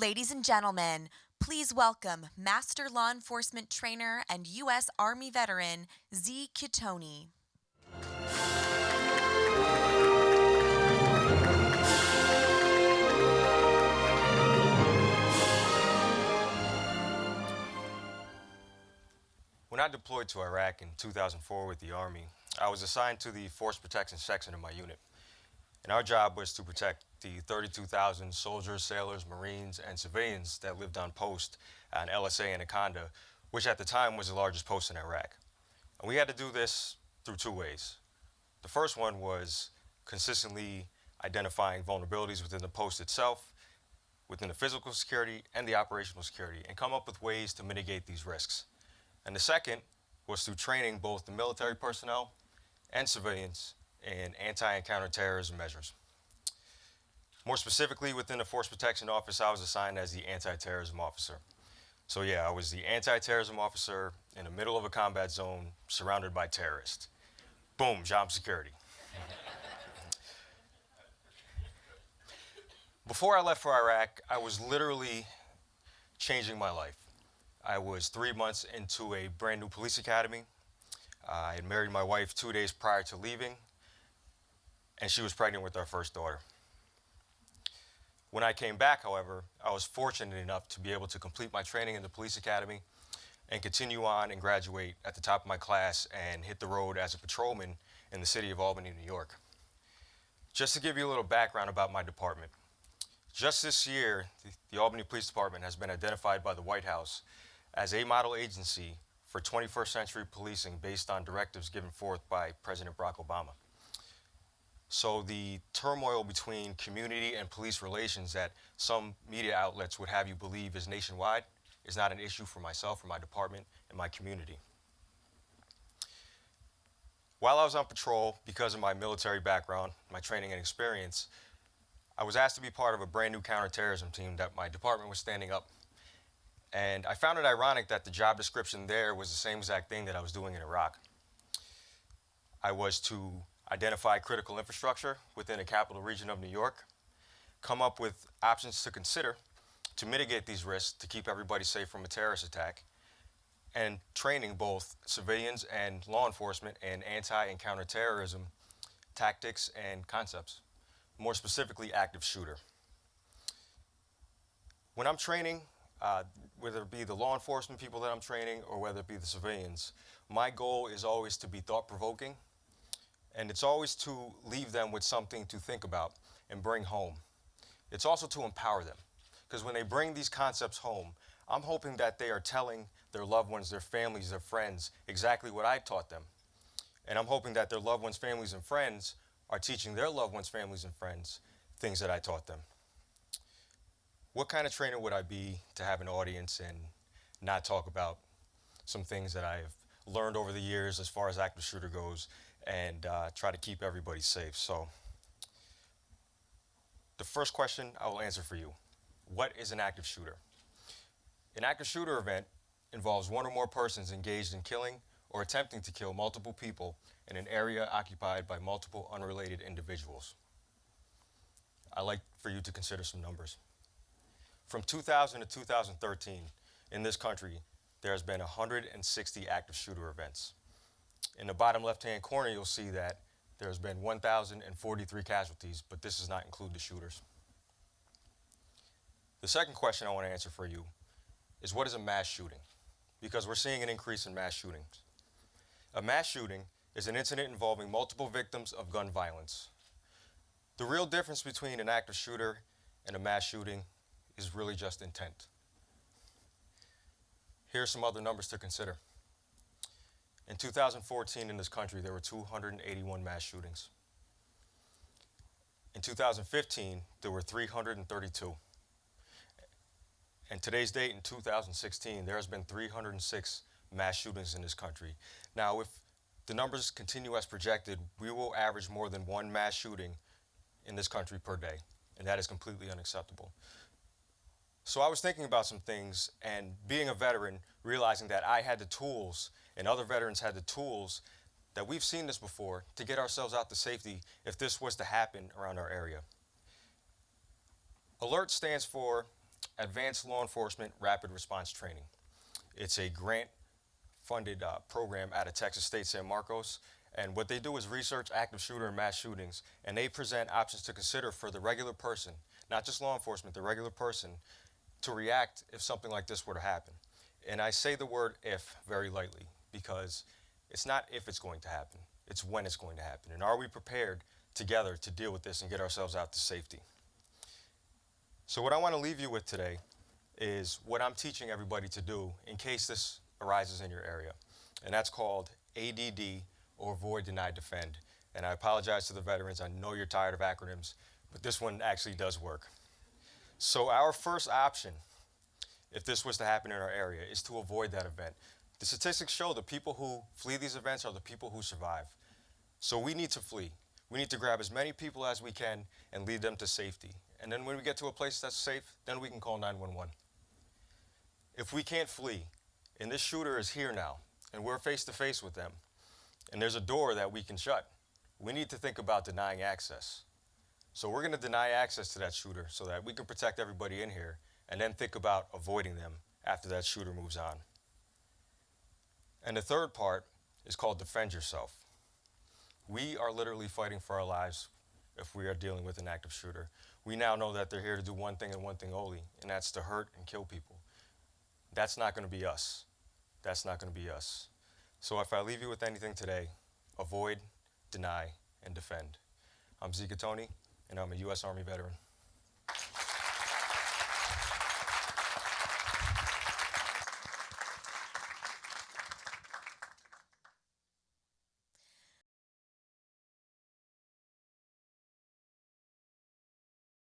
Ladies and gentlemen, please welcome Master Law Enforcement Trainer and U.S. Army veteran, Zee Kitonyi. When I deployed to Iraq in 2004 with the Army, I was assigned to the Force Protection section of my unit. And our job was to protect the 32,000 soldiers, sailors, Marines, and civilians that lived on post on LSA Anaconda, which at the time was the largest post in Iraq. And we had to do this through two ways. The first one was consistently identifying vulnerabilities within the post itself, within the physical security and the operational security, and come up with ways to mitigate these risks. And the second was through training both the military personnel and civilians in anti- and counter-terrorism measures. More specifically, within the Force Protection Office, I was assigned as the anti-terrorism officer. So yeah, I was the anti-terrorism officer in the middle of a combat zone surrounded by terrorists. Boom, job security. Before I left for Iraq, I was literally changing my life. I was 3 months into a brand new police academy. I had married my wife 2 days prior to leaving, and she was pregnant with our first daughter. When I came back, however, I was fortunate enough to be able to complete my training in the police academy and continue on and graduate at the top of my class and hit the road as a patrolman in the City of Albany, New York. Just to give you a little background about my department. Just this year, the Albany Police Department has been identified by the White House as a model agency for 21st century policing based on directives given forth by President Barack Obama. So the turmoil between community and police relations that some media outlets would have you believe is nationwide is not an issue for myself, or my department, and my community. While I was on patrol, because of my military background, my training and experience, I was asked to be part of a brand new counterterrorism team that my department was standing up. And I found it ironic that the job description there was the same exact thing that I was doing in Iraq. I was to identify critical infrastructure within the capital region of New York, come up with options to consider to mitigate these risks to keep everybody safe from a terrorist attack, and training both civilians and law enforcement in anti- and counterterrorism tactics and concepts, more specifically active shooter. When I'm training, whether it be the law enforcement people that I'm training or whether it be the civilians, my goal is always to be thought-provoking, and it's always to leave them with something to think about and bring home. It's also to empower them, because when they bring these concepts home, I'm hoping that they are telling their loved ones, their families, their friends exactly what I taught them. And I'm hoping that their loved ones, families, and friends are teaching their loved ones, families, and friends things that I taught them. What kind of trainer would I be to have an audience and not talk about some things that I've learned over the years as far as active shooter goes, and try to keep everybody safe? So the first question I will answer for you: what is an active shooter? An active shooter event involves one or more persons engaged in killing or attempting to kill multiple people in an area occupied by multiple unrelated individuals. I'd like for you to consider some numbers. From 2000 to 2013, in this country, there has been 160 active shooter events. In the bottom left-hand corner, you'll see that there has been 1,043 casualties, but this does not include the shooters. The second question I want to answer for you is, what is a mass shooting? Because we're seeing an increase in mass shootings. A mass shooting is an incident involving multiple victims of gun violence. The real difference between an active shooter and a mass shooting is really just intent. Here are some other numbers to consider. In 2014 in this country, there were 281 mass shootings. In 2015, there were 332. And today's date, in 2016, there has been 306 mass shootings in this country. Now, if the numbers continue as projected, we will average more than one mass shooting in this country per day, and that is completely unacceptable. So I was thinking about some things, and being a veteran, realizing that I had the tools and other veterans had the tools, that we've seen this before, to get ourselves out to safety if this was to happen around our area. ALERT stands for Advanced Law Enforcement Rapid Response Training. It's a grant-funded program out of Texas State San Marcos. And what they do is research active shooter and mass shootings, and they present options to consider for the regular person, not just law enforcement, the regular person, to react if something like this were to happen. And I say the word if very lightly because it's not if it's going to happen, it's when it's going to happen. And are we prepared together to deal with this and get ourselves out to safety? So what I want to leave you with today is what I'm teaching everybody to do in case this arises in your area. And that's called ADD, or Avoid, Deny, Defend. And I apologize to the veterans. I know you're tired of acronyms, but this one actually does work. So our first option, if this was to happen in our area, is to avoid that event. The statistics show the people who flee these events are the people who survive. So we need to flee. We need to grab as many people as we can and lead them to safety. And then when we get to a place that's safe, then we can call 911. If we can't flee, and this shooter is here now, and we're face to face with them, and there's a door that we can shut, we need to think about denying access. So we're going to deny access to that shooter so that we can protect everybody in here and then think about avoiding them after that shooter moves on. And the third part is called defend yourself. We are literally fighting for our lives if we are dealing with an active shooter. We now know that they're here to do one thing and one thing only, and that's to hurt and kill people. That's not going to be us. That's not going to be us. So if I leave you with anything today, avoid, deny, and defend. I'm Zee Kitonyi, and I'm a U.S. Army veteran.